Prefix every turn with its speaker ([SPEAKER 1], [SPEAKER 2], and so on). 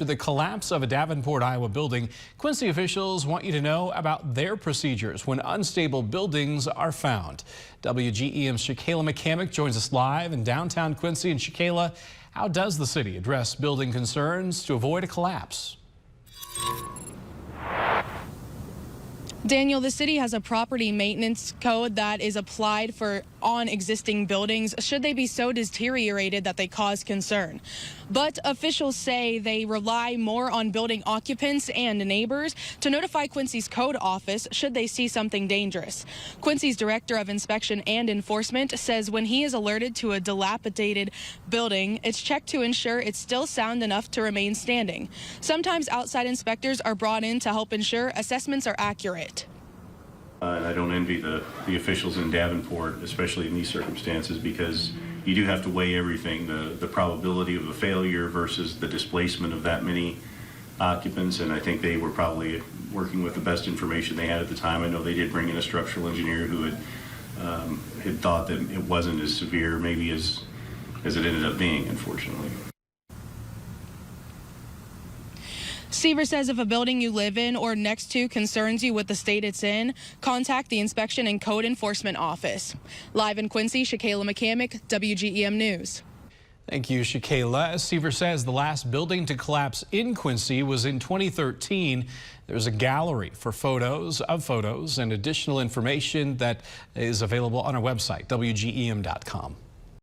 [SPEAKER 1] The collapse of a Davenport, Iowa building, Quincy officials want you to know about their procedures when unstable buildings are found. WGEM's Shakayla McCamick joins us live in downtown Quincy. And Shakayla, how does the city address building concerns to avoid a collapse?
[SPEAKER 2] Daniel, the city has a property maintenance code that is applied on existing buildings should they be so deteriorated that they cause concern. But officials say they rely more on building occupants and neighbors to notify Quincy's code office should they see something dangerous. Quincy's director of inspection and enforcement says when he is alerted to a dilapidated building, it's checked to ensure it's still sound enough to remain standing. Sometimes outside inspectors are brought in to help ensure assessments are accurate.
[SPEAKER 3] And I don't envy the officials in Davenport, especially in these circumstances, because you do have to weigh everything, the probability of a failure versus the displacement of that many occupants. And I think they were probably working with the best information they had at the time. I know they did bring in a structural engineer who had thought that it wasn't as severe maybe as it ended up being, unfortunately.
[SPEAKER 2] Seaver says if a building you live in or next to concerns you with the state it's in, contact the Inspection and Code Enforcement Office. Live in Quincy, Shakayla McCamick, WGEM News.
[SPEAKER 1] Thank you, Shakayla. As Seaver says, the last building to collapse in Quincy was in 2013. There's a gallery for photos and additional information that is available on our website, WGEM.com.